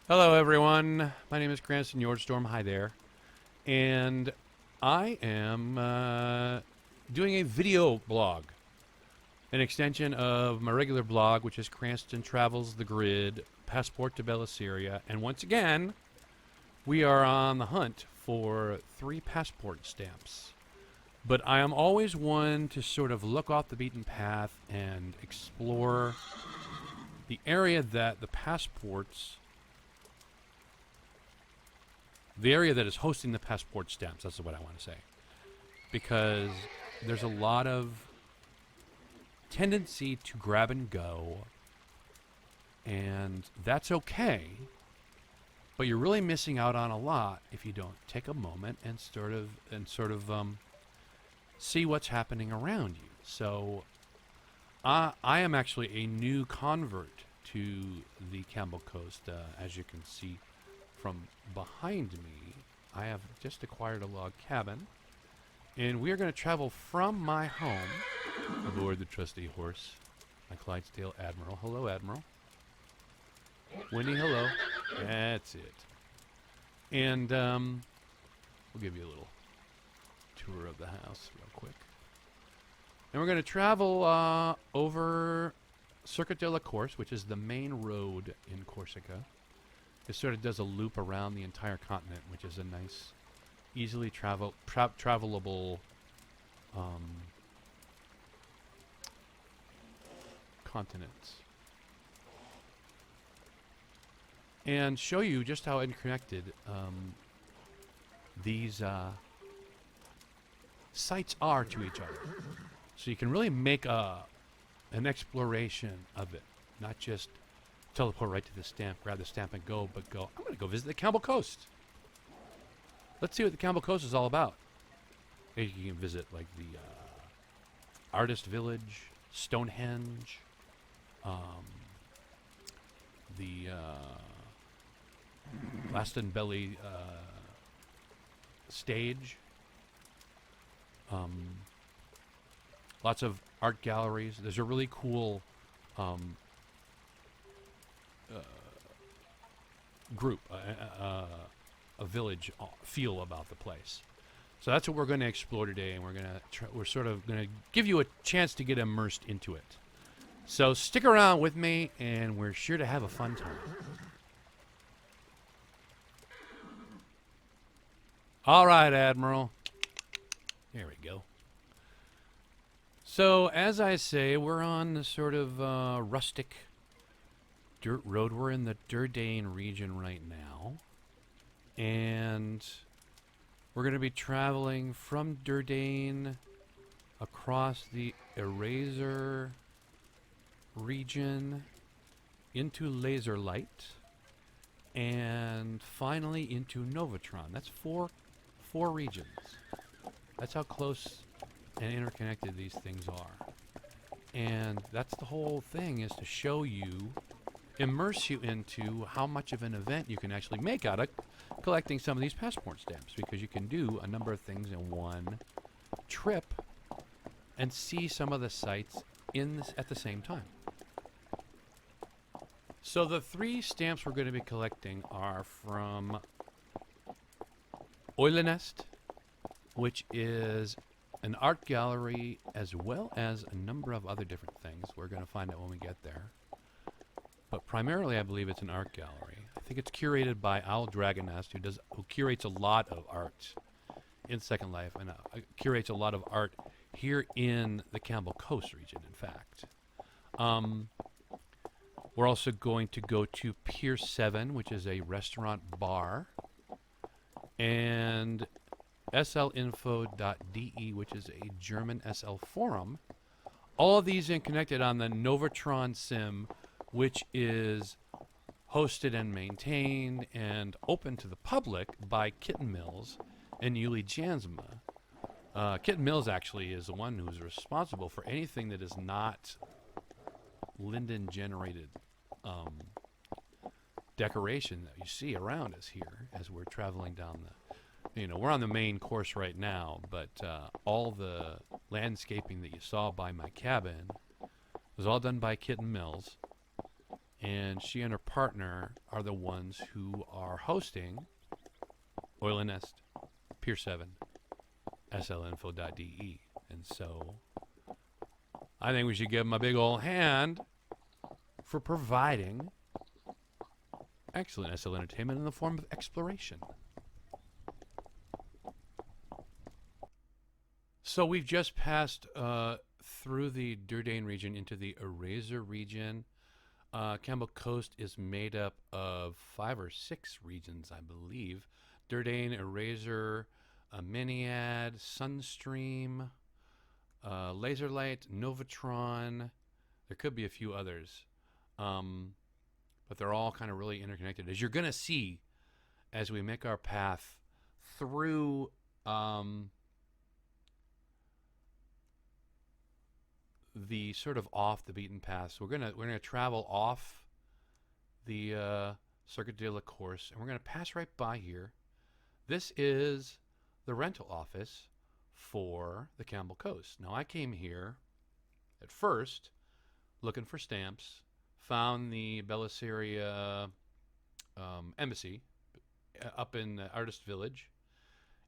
Hello, everyone. My name is Cranston Storm. Hi there. And I am doing a video blog, an extension of my regular blog, which is Cranston Travels the Grid, Passport to Belisaria. And once again, we are on the hunt for 3 passport stamps. But I am always one to sort of look off the beaten path and explore the area that the area that is hosting the passport stamps. That's what I want to say. Because there's a lot of tendency to grab and go, and that's okay. But you're really missing out on a lot if you don't take a moment and sort of see what's happening around you. So I am actually a new convert to the Campbell Coast, as you can see from behind me. I have just acquired a log cabin, and we are going to travel from my home aboard the trusty horse, my Clydesdale Admiral. Hello, Admiral. Winnie, hello. That's it. And we'll give you a little tour of the house real quick. And we're going to travel over Circuit de la Corse, which is the main road in Corsica. It sort of does a loop around the entire continent, which is a nice, easily travelable continent. And show you just how interconnected these sites are to each other. So you can really make an exploration of it, not just teleport right to the stamp, grab the stamp and go, but go, I'm going to go visit the Campbell Coast. Let's see what the Campbell Coast is all about. Maybe you can visit like the Artist Village, Stonehenge, the Glastonbury stage. Lots of art galleries. There's a really cool group, a village feel about the place. So that's what we're going to explore today, and we're sort of going to give you a chance to get immersed into it. So stick around with me, and we're sure to have a fun time. All right, Admiral. There we go. So, as I say, we're on the sort of rustic dirt road. We're in the Durdan region right now. And we're going to be traveling from Durdan across the Eraser region into Laser Light and finally into Novatron. That's four regions. That's how close and interconnected these things are. And that's the whole thing, is to show you, immerse you into how much of an event you can actually make out of collecting some of these passport stamps, because you can do a number of things in one trip and see some of the sites at the same time. So the 3 stamps we're going to be collecting are from Eulennest, which is an art gallery, as well as a number of other different things. We're going to find out when we get there. But primarily, I believe it's an art gallery. I think it's curated by Durdan, who curates a lot of art in Second Life, and curates a lot of art here in the Campbell Coast region, in fact. We're also going to go to Pier 7, which is a restaurant bar, and slinfo.de, which is a German SL forum. All of these are connected on the Novatron sim, which is hosted and maintained and open to the public by Kitten Mills and Yuli Jansma. Kitten Mills actually is the one who's responsible for anything that is not Linden-generated decoration that you see around us here as we're traveling down we're on the main course right now, but all the landscaping that you saw by my cabin was all done by Kitten Mills. And she and her partner are the ones who are hosting Eulennest, Pier 7, slinfo.de. And so I think we should give them a big old hand for providing excellent SL entertainment in the form of exploration. So we've just passed through the Durdan region into the Eraser region. Campbell Coast is made up of 5 or 6 regions, I believe. Durdan, Eraser, Miniad, Sunstream, Laserlight, Novatron. There could be a few others. But they're all kind of really interconnected. As you're going to see as we make our path through the sort of off the beaten path. So we're gonna travel off the Circuit de la Course, and we're gonna pass right by here. This is the rental office for the Campbell Coast. Now I came here at first looking for stamps, found the Belisaria embassy up in the Artist Village,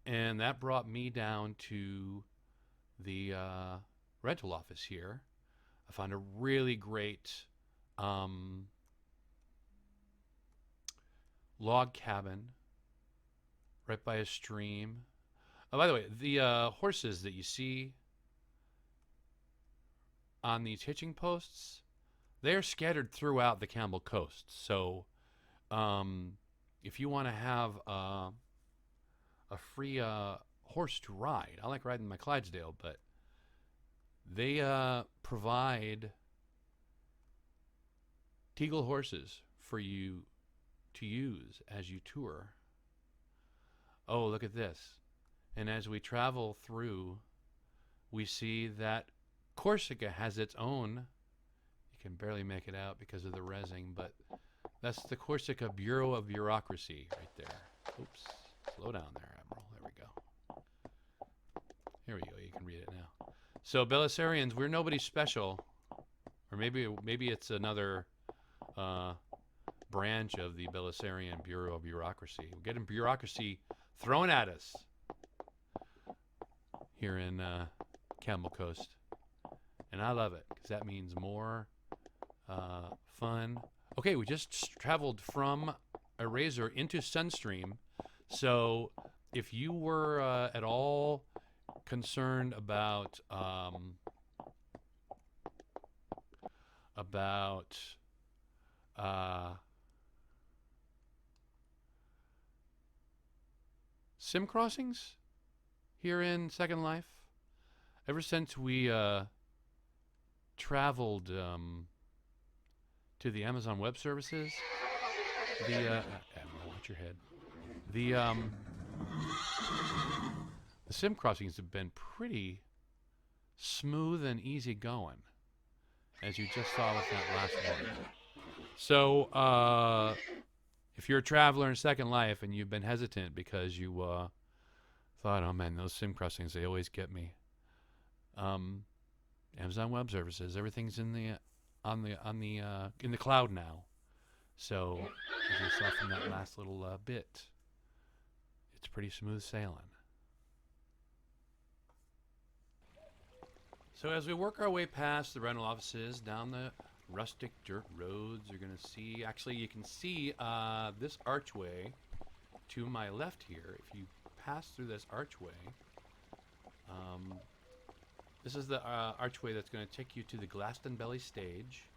and that brought me down to the rental office here. I found a really great log cabin right by a stream. Oh, by the way, the horses that you see on these hitching posts, they are scattered throughout the Campbell Coast. So if you want to have a free horse to ride, I like riding my Clydesdale, but they provide Teagle horses for you to use as you tour. Oh, look at this. And as we travel through, we see that Corsica has its own. You can barely make it out because of the resin, but that's the Corsica Bureau of Bureaucracy right there. Oops. Slow down there, Admiral. There we go. Here we go. You can read it now. So Belisarians, we're nobody special. Or maybe it's another branch of the Belisarian Bureau of Bureaucracy. We're getting bureaucracy thrown at us here in Campbell Coast. And I love it because that means more fun. Okay, we just traveled from Eraser into Sunstream. So if you were at all concerned about sim crossings here in Second Life, ever since we traveled to the Amazon Web Services, watch your head. The sim crossings have been pretty smooth and easy going, as you just saw with that last one. So, if you're a traveler in Second Life and you've been hesitant because you thought, oh man, those sim crossings, they always get me. Amazon Web Services, everything's in the cloud now. So, as you saw from that last little bit, it's pretty smooth sailing. So as we work our way past the rental offices, down the rustic dirt roads, you're going to see, actually you can see this archway to my left here. If you pass through this archway, this is the archway that's going to take you to the Glastonbury stage.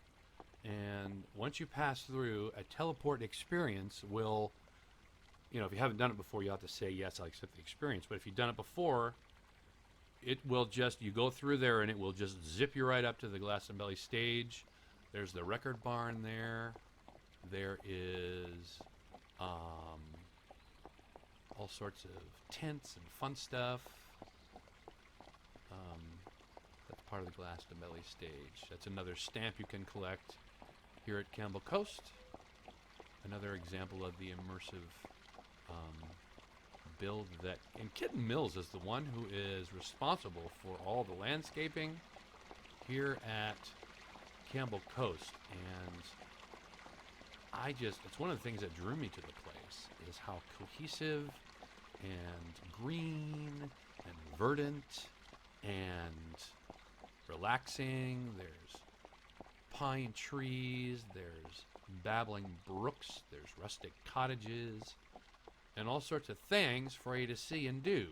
And once you pass through, a teleport experience will, if you haven't done it before, you have to say, yes, I'll accept the experience. But if you've done it before, it will just, you go through there and it will just zip you right up to the Glastonbury stage. There's the record barn there. There is all sorts of tents and fun stuff. That's part of the Glastonbury stage. That's another stamp you can collect here at Campbell Coast. Another example of the immersive build that, and Kitten Mills is the one who is responsible for all the landscaping here at Campbell Coast. And it's one of the things that drew me to the place is how cohesive and green and verdant and relaxing. There's pine trees, there's babbling brooks, there's rustic cottages, and all sorts of things for you to see and do,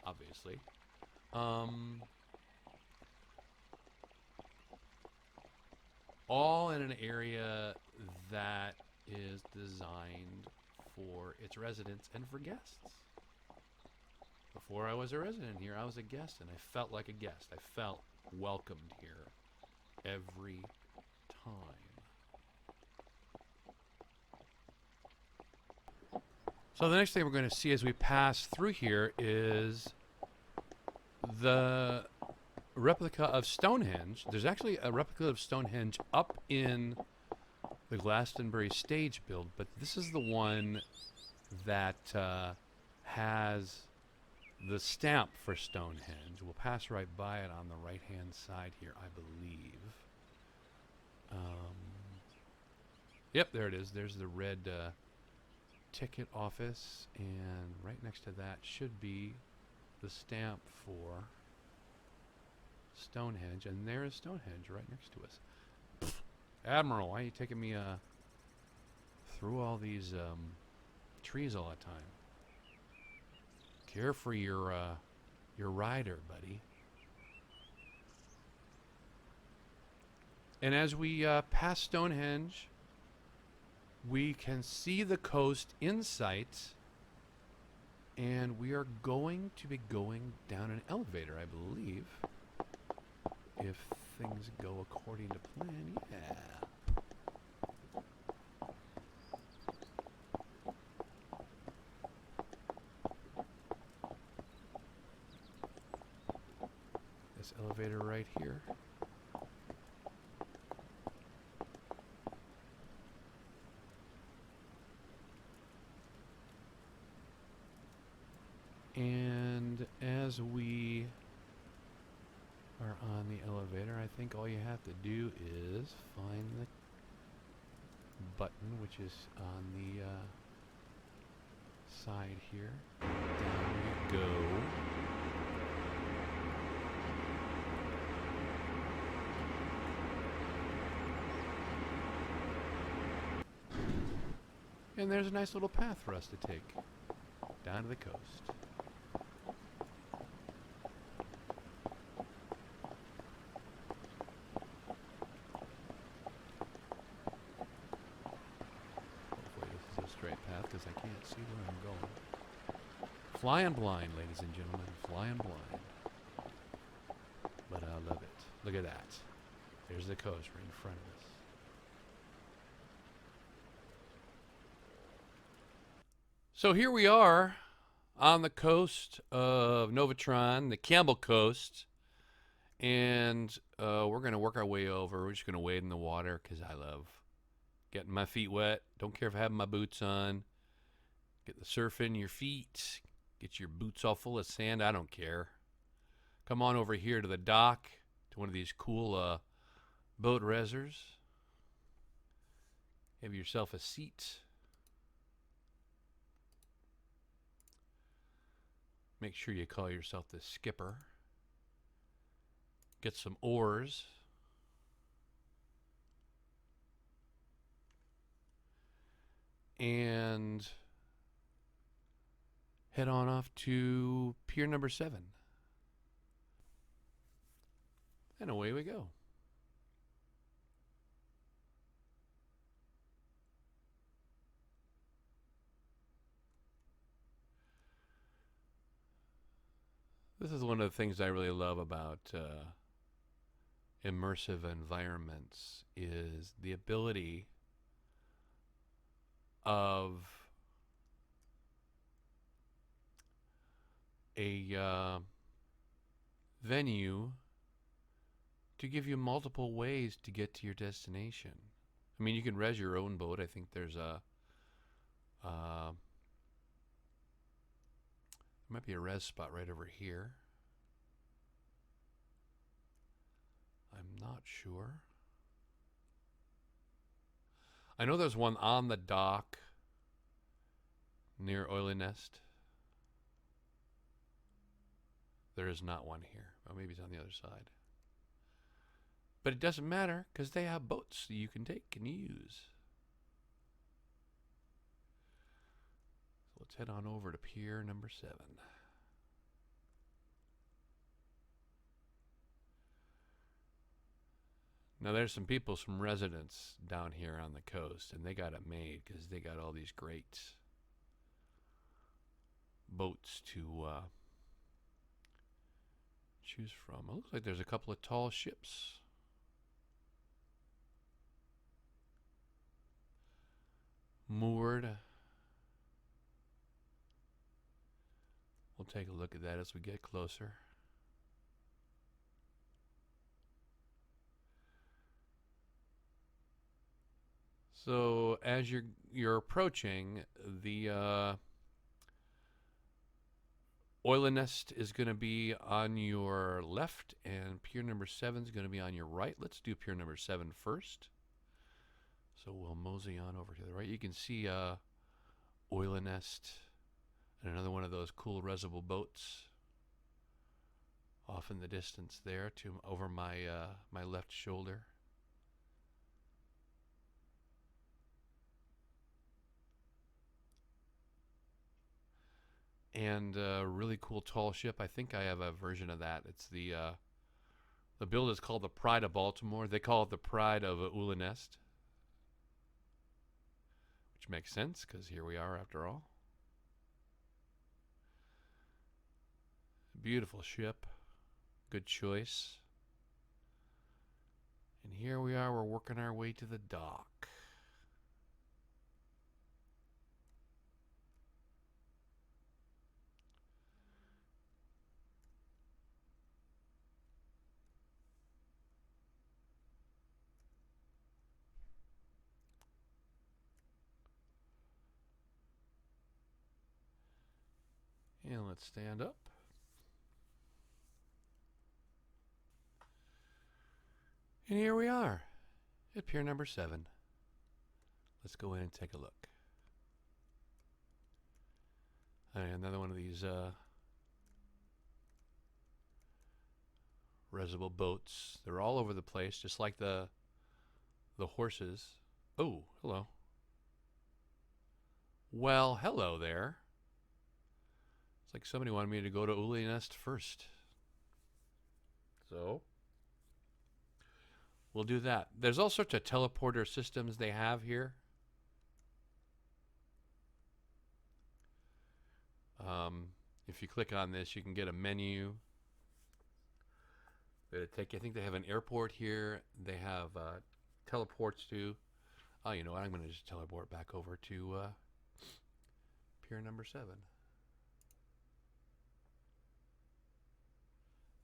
obviously. All in an area that is designed for its residents and for guests. Before I was a resident here, I was a guest, and I felt like a guest. I felt welcomed here every time. So the next thing we're going to see as we pass through here is the replica of Stonehenge. There's actually a replica of Stonehenge up in the Glastonbury stage build, but this is the one that has the stamp for Stonehenge. We'll pass right by it on the right-hand side here, I believe. Yep, there it is. There's the red ticket office, and right next to that should be the stamp for Stonehenge, and there is Stonehenge right next to us. Admiral, why are you taking me through all these trees all the time? Care for your rider, buddy. And as we pass Stonehenge, we can see the coast in sight, and we are going to be going down an elevator, I believe, if things go according to plan. Yeah. This elevator right here. And as we are on the elevator, I think all you have to do is find the button, which is on the side here. Down you go. And there's a nice little path for us to take down to the coast. Because I can't see where I'm going. Flying blind, ladies and gentlemen. Flying blind. But I love it. Look at that. There's the coast right in front of us. So here we are on the coast of Novatron, the Campbell Coast. And we're going to work our way over. We're just going to wade in the water because I love getting my feet wet. Don't care if I have my boots on. Get the surf in your feet. Get your boots all full of sand. I don't care. Come on over here to the dock, to one of these cool boat resers. Have yourself a seat. Make sure you call yourself the skipper. Get some oars. And head on off to Pier number 7. And away we go. This is one of the things I really love about immersive environments is the ability of a venue to give you multiple ways to get to your destination. I mean, you can res your own boat. I think there's a there might be a res spot right over here. I'm not sure. I know there's one on the dock near Eulennest. There is not one here. Or maybe it's on the other side. But it doesn't matter because they have boats that you can take and use. So let's head on over to Pier number 7. Now there's some people, some residents down here on the coast, and they got it made because they got all these great boats to choose from. It looks like there's a couple of tall ships. Moored. We'll take a look at that as we get closer. So as you're approaching, the Eulennest is going to be on your left, and Pier number 7 is going to be on your right. Let's do Pier number 7 first. So we'll mosey on over to the right. You can see Eulennest and another one of those cool reservoir boats off in the distance there, to over my my left shoulder. And a really cool tall ship. I think I have a version of that. It's the build is called the Pride of Baltimore. They call it the Pride of Eulennest, which makes sense because here we are after all. Beautiful ship. Good choice. And here we are. We're working our way to the dock. And let's stand up. And here we are at Pier number 7. Let's go in and take a look. Another one of these reservoir boats. They're all over the place, just like the horses. Oh, hello. Well, hello there. It's like somebody wanted me to go to Eulennest first. So we'll do that. There's all sorts of teleporter systems they have here. If you click on this, you can get a menu. It'll take you, I think they have an airport here. They have teleports to. Oh, you know what? I'm going to just teleport back over to Pier number 7.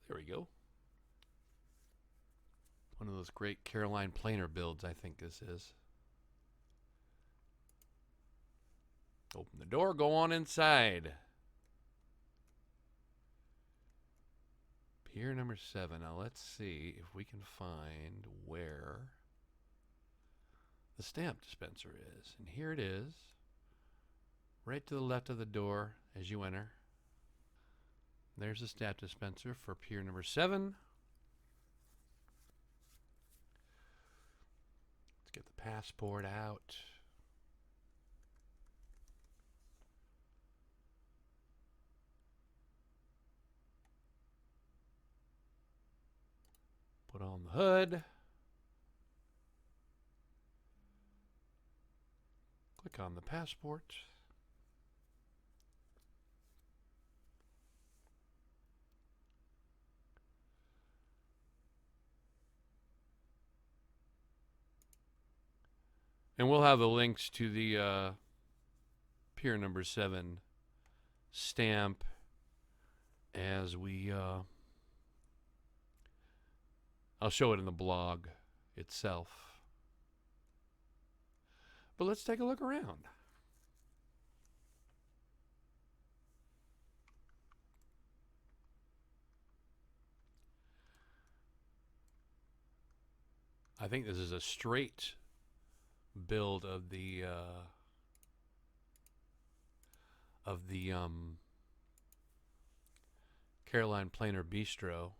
There we go. One of those great Caroline planer builds, I think this is. Open the door, go on inside. Pier number 7. Now let's see if we can find where the stamp dispenser is. And here it is, right to the left of the door as you enter. There's the stamp dispenser for Pier number 7. Let's get the passport out. Put on the hood. Click on the passport. And we'll have the links to the Pier number 7 stamp as we I'll show it in the blog itself. But let's take a look around. I think this is a straight build of the Caroline Planer Bistro,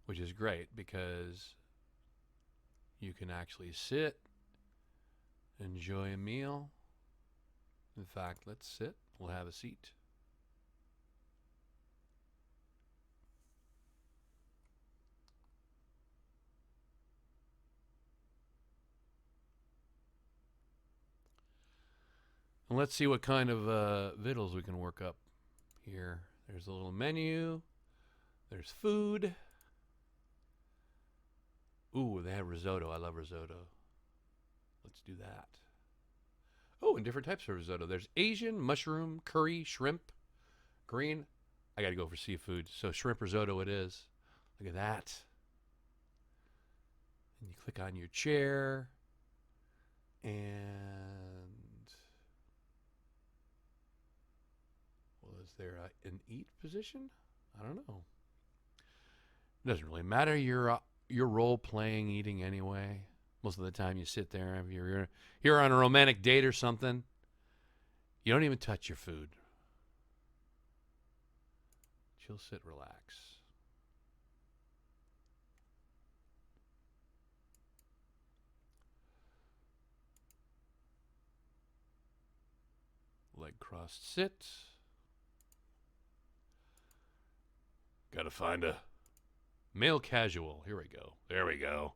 which is great because you can actually sit, enjoy a meal. In fact, let's sit. We'll have a seat. And let's see what kind of victuals we can work up here. There's a little menu. There's food. Ooh, they have risotto. I love risotto. Let's do that. Oh, and different types of risotto. There's Asian, mushroom, curry, shrimp, green. I got to go for seafood. So shrimp risotto it is. Look at that. And you click on your chair. And is there an eat position? I don't know. It doesn't really matter. You're role playing eating anyway. Most of the time you sit there. If you're on a romantic date or something, you don't even touch your food. Chill, sit, relax. Leg crossed, sit. Gotta find a male casual. Here we go. There we go.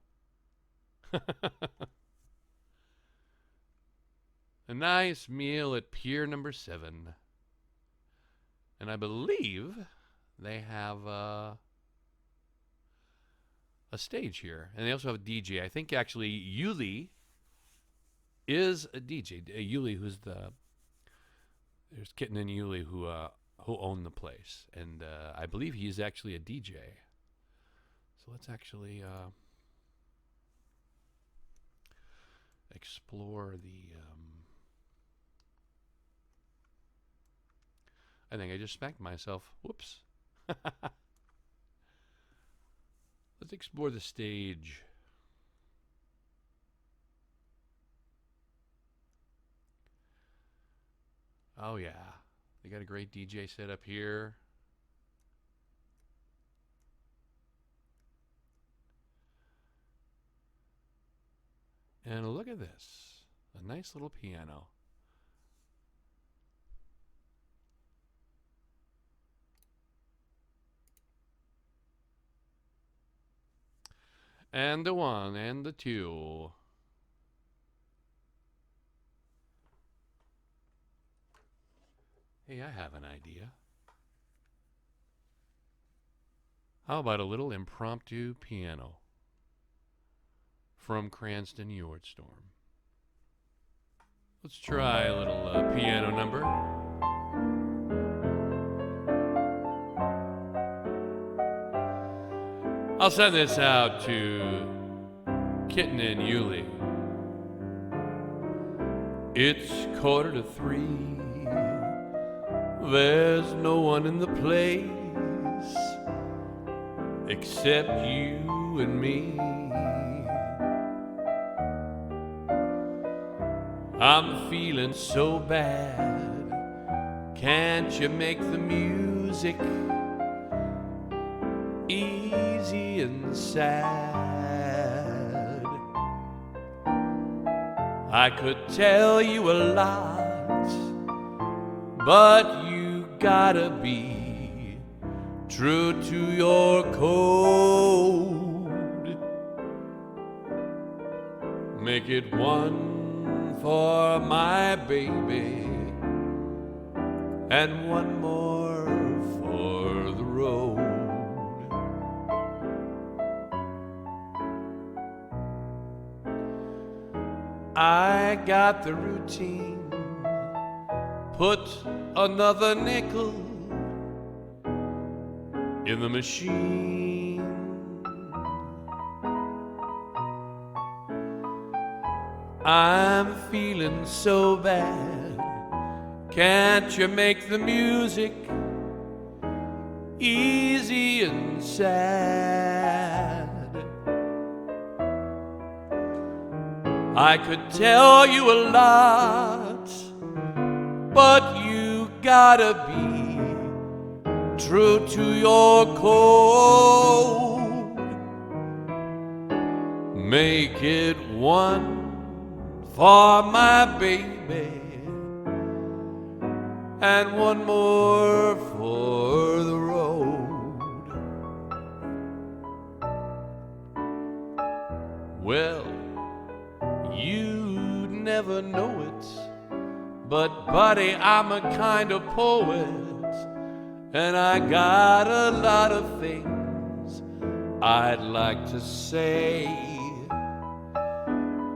A nice meal at Pier number 7. And I believe they have a stage here. And they also have a DJ. I think actually Yuli is a DJ. Yuli, who's there's Kitten and Yuli who own the place. And I believe he's actually a DJ. So let's actually explore the... I think I just smacked myself. Whoops. Let's explore the stage. Oh, yeah. They got a great DJ set up here. And look at this. A nice little piano. And the 1 and the 2. Hey, I have an idea. How about a little impromptu piano from Cranston Storm? Let's try a little piano number. I'll send this out to Kitten and Yuli. It's 2:45. There's no one in the place except you and me. I'm feeling so bad. Can't you make the music easy and sad? I could tell you a lot, but you gotta be true to your code. Make it one for my baby and one more for the road. I got the routine. Put another nickel in the machine. I'm feeling so bad. Can't you make the music easy and sad? I could tell you a lot, but you gotta be true to your code. Make it one for my baby and one more for the road. Well, you'd never know it, but buddy, I'm a kind of poet, and I got a lot of things I'd like to say.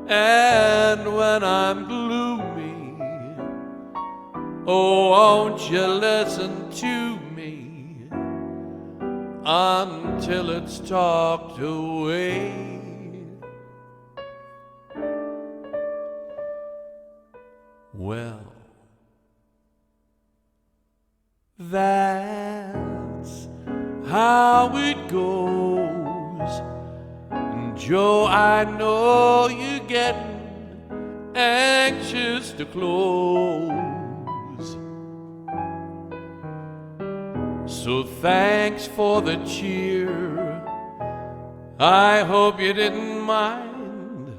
And when I'm gloomy, oh, won't you listen to me until it's talked away? Well, that's how it goes. And Joe, I know you're getting anxious to close. So thanks for the cheer. I hope you didn't mind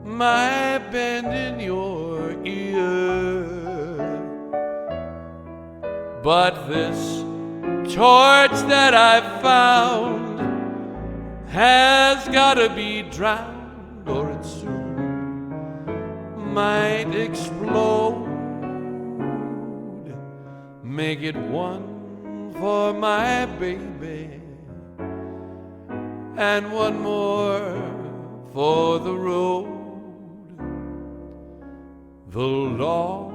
my bending your ear. But this torch that I found has gotta be drowned, or it soon might explode. Make it one for my baby and one more for the road. The long,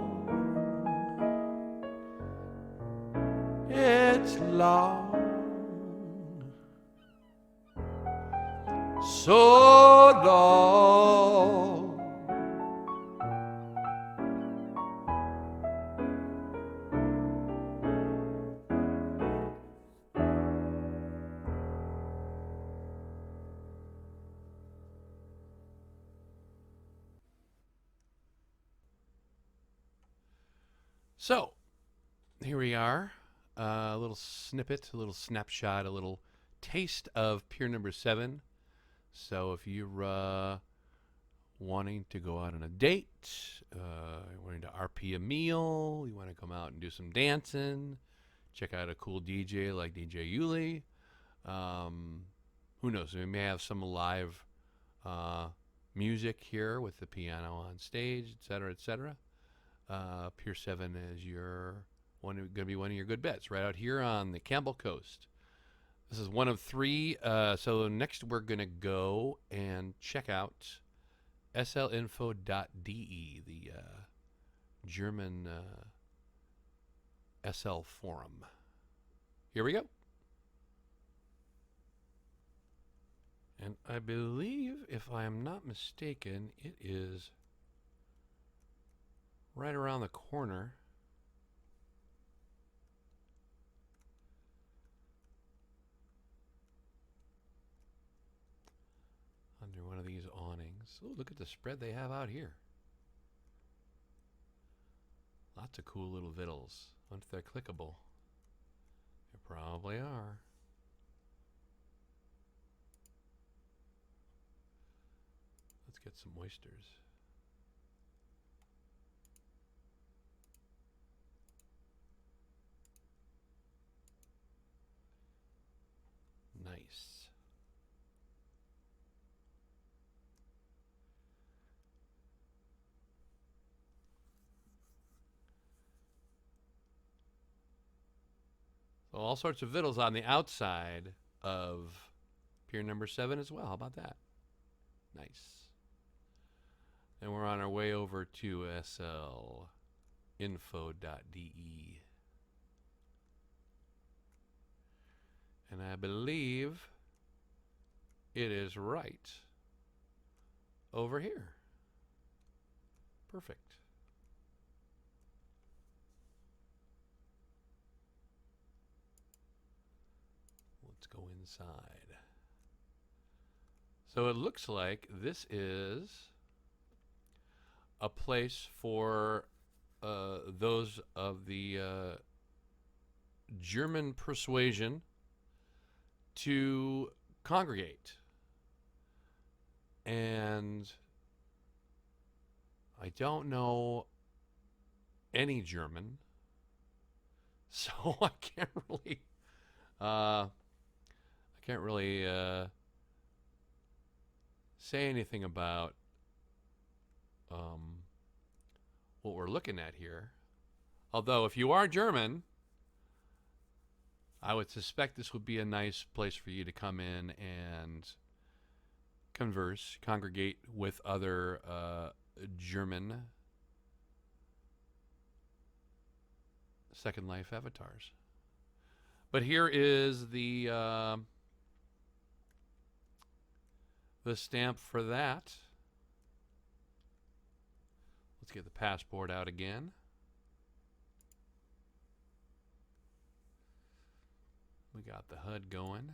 it's long, so long. So, here we are. A little snippet, a little snapshot, a little taste of Pier number 7. So, if you're wanting to go out on a date, wanting to RP a meal, you want to come out and do some dancing, check out a cool DJ like DJ Eulennest. Who knows? We may have some live music here with the piano on stage, etc., etc. Pier 7 is going to be one of your good bets right out here on the Campbell Coast. This is one of 3. So next we're going to go and check out slinfo.de, the German SL forum. Here we go. And I believe, if I am not mistaken, it is right around the corner. Under one of these awnings. Oh, look at the spread they have out here. Lots of cool little vittles. I wonder if they're clickable. They probably are. Let's get some oysters. Nice. So all sorts of vittles on the outside of Pier number 7 as well. How about that? Nice. And we're on our way over to slinfo.de. And I believe it is right over here. Perfect. Let's go inside. So it looks like this is a place for those of the German persuasion to congregate. And I don't know any German, so I can't really say anything about what we're looking at here. Although, if you are German, I would suspect this would be a nice place for you to come in and converse, congregate with other German Second Life avatars. But here is the stamp for that. Let's get the passport out again. We got the HUD going.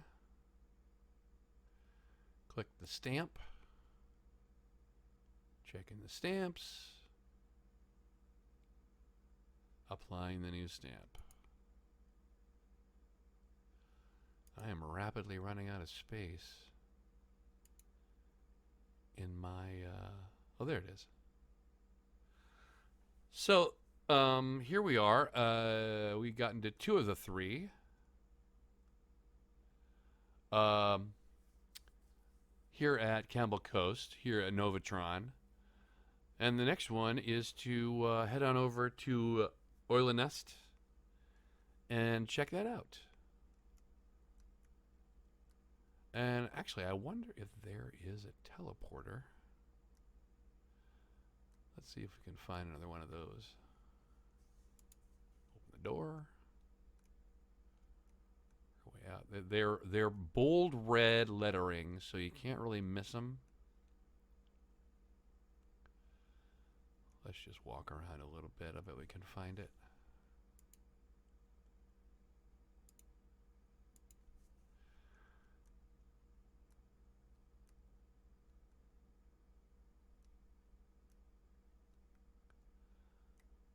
Click the stamp. Checking the stamps. Applying the new stamp. I am rapidly running out of space in my oh, there it is. So here we are. We've gotten to 2 of the 3. Here at Campbell Coast, here at Novatron. And the next one is to head on over to Eulennest and check that out. And actually, I wonder if there is a teleporter. Let's see if we can find another one of those. Open the door. Way out. They're bold red lettering, so you can't really miss them. Let's just walk around a little bit. I bet we can find it.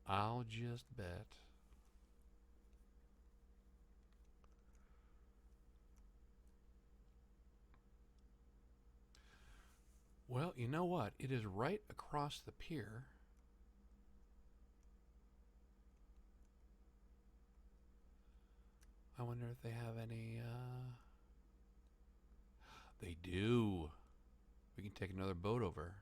I'll just bet. Well, you know what? It is right across the pier. I wonder if they have any, They do. We can take another boat over.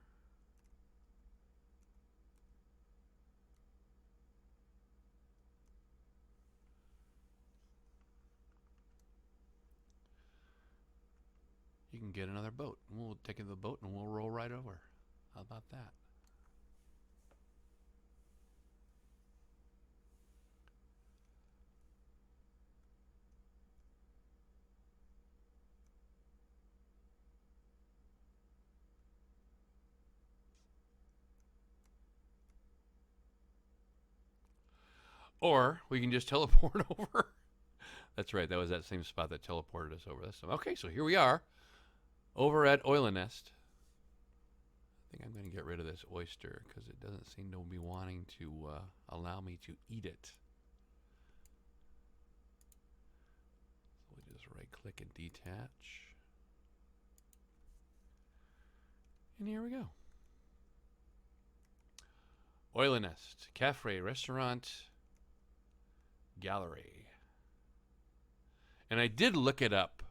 You can get another boat. We'll take the boat and we'll roll right over. How about that? Or we can just teleport over. That's right. That was that same spot that teleported us over this time. Okay, so here we are over at Eulennest. I think I'm going to get rid of this oyster because it doesn't seem to be wanting to allow me to eat it. So we'll just right click and detach. And here we go. Eulennest, cafe, restaurant, gallery. And I did look it up,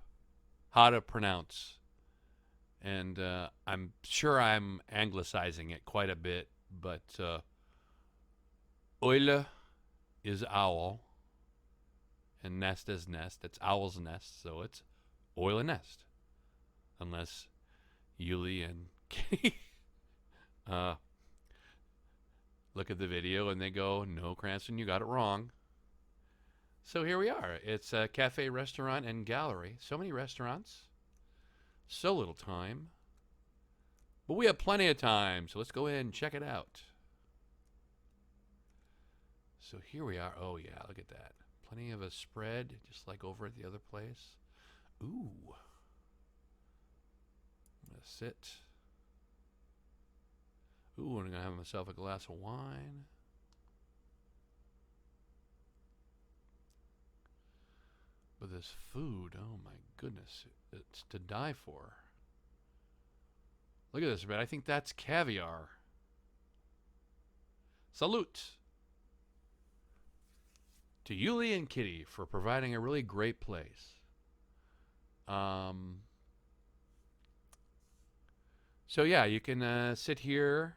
how to pronounce. And I'm sure I'm anglicizing it quite a bit, but Eule is owl, and nest is nest. It's owl's nest, so it's Eulennest. Unless Yuli and Kitty look at the video and they go, no, Cranston, you got it wrong. So here we are. It's a cafe, restaurant, and gallery. So many restaurants. So little time. But we have plenty of time, so let's go ahead and check it out. So here we are. Oh, yeah, look at that. Plenty of a spread, just like over at the other place. Ooh. I'm going to sit. Ooh, I'm gonna have myself a glass of wine. But this food, oh my goodness, it's to die for. Look at this, man. I think that's caviar. Salute to Yuli and Kitty for providing a really great place. So yeah, you can sit here,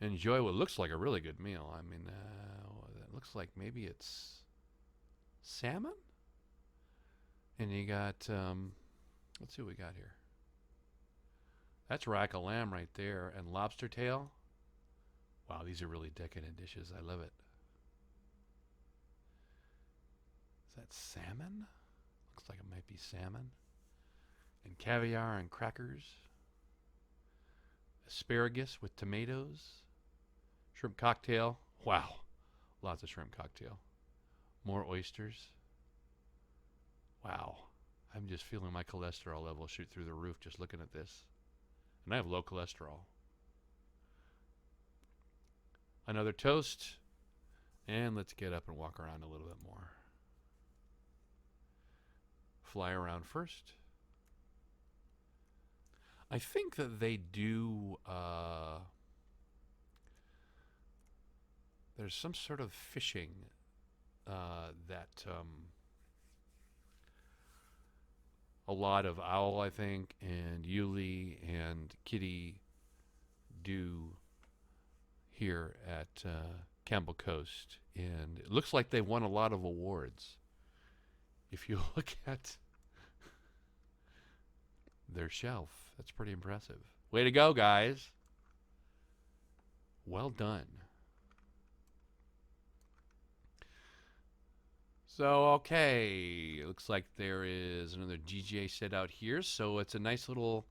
enjoy what looks like a really good meal. I mean, it looks like maybe it's salmon, and you got let's see what we got here. That's rack of lamb right there, and lobster tail. Wow, these are really decadent dishes. I love it. Is that salmon? Looks like it might be salmon. And caviar and crackers. Asparagus with tomatoes. Shrimp cocktail. Wow, lots of shrimp cocktail. More oysters. Wow, I'm just feeling my cholesterol level shoot through the roof just looking at this. And I have low cholesterol. Another toast. And let's get up and walk around a little bit more. Fly around first. I think that they do, there's some sort of fishing that a lot of Owl, I think, and Yuli and Kitty do here at Campbell Coast. And it looks like they've won a lot of awards. If you look at their shelf, that's pretty impressive. Way to go, guys. Well done. So, okay, looks like there is another DJ set out here. So it's a nice little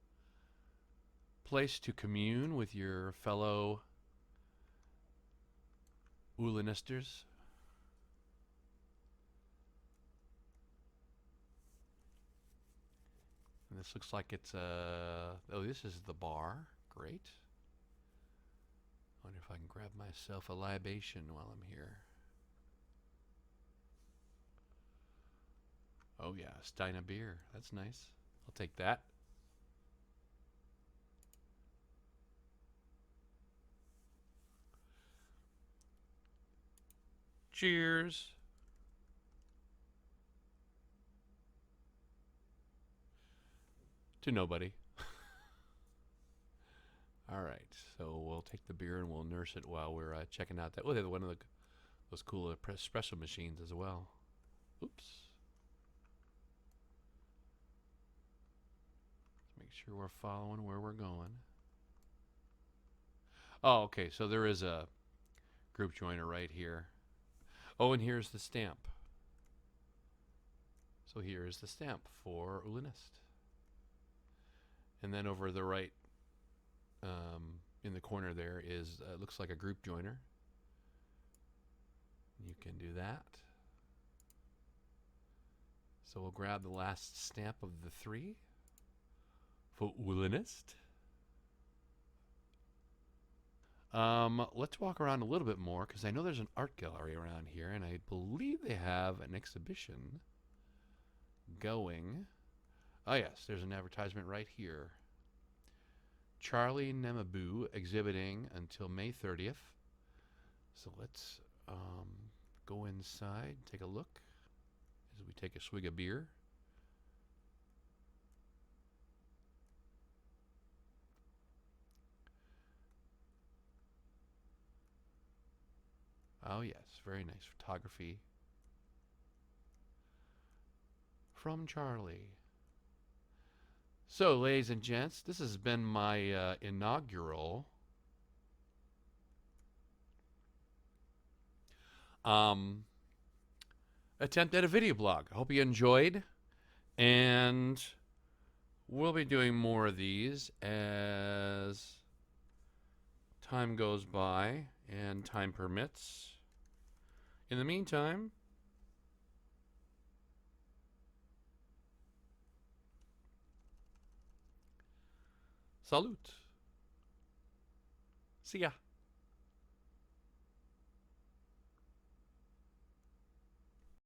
place to commune with your fellow Eulennesters. And this looks like it's oh, this is the bar. Great. I wonder if I can grab myself a libation while I'm here. Oh yeah, Stein of beer. That's nice. I'll take that. Cheers. To nobody. All right, so we'll take the beer and we'll nurse it while we're checking out that. Oh, they have one of those cool espresso machines as well. Oops. Let's make sure we're following where we're going. Oh, okay, so there is a group joiner right here. Oh, and here's the stamp. So here is the stamp for Eulennest. And then over the right, in the corner there is, looks like a group joiner. You can do that. So we'll grab the last stamp of the 3 for Eulennest. Let's walk around a little bit more because I know there's an art gallery around here, and I believe they have an exhibition going. Oh yes, there's an advertisement right here. Charlie Nemaboo exhibiting until May 30th. So let's go inside, take a look as we take a swig of beer. Oh yes, very nice photography from Charlie. So, ladies and gents, this has been my inaugural attempt at a video blog. I hope you enjoyed, and we'll be doing more of these as time goes by and time permits. In the meantime, salute. See ya.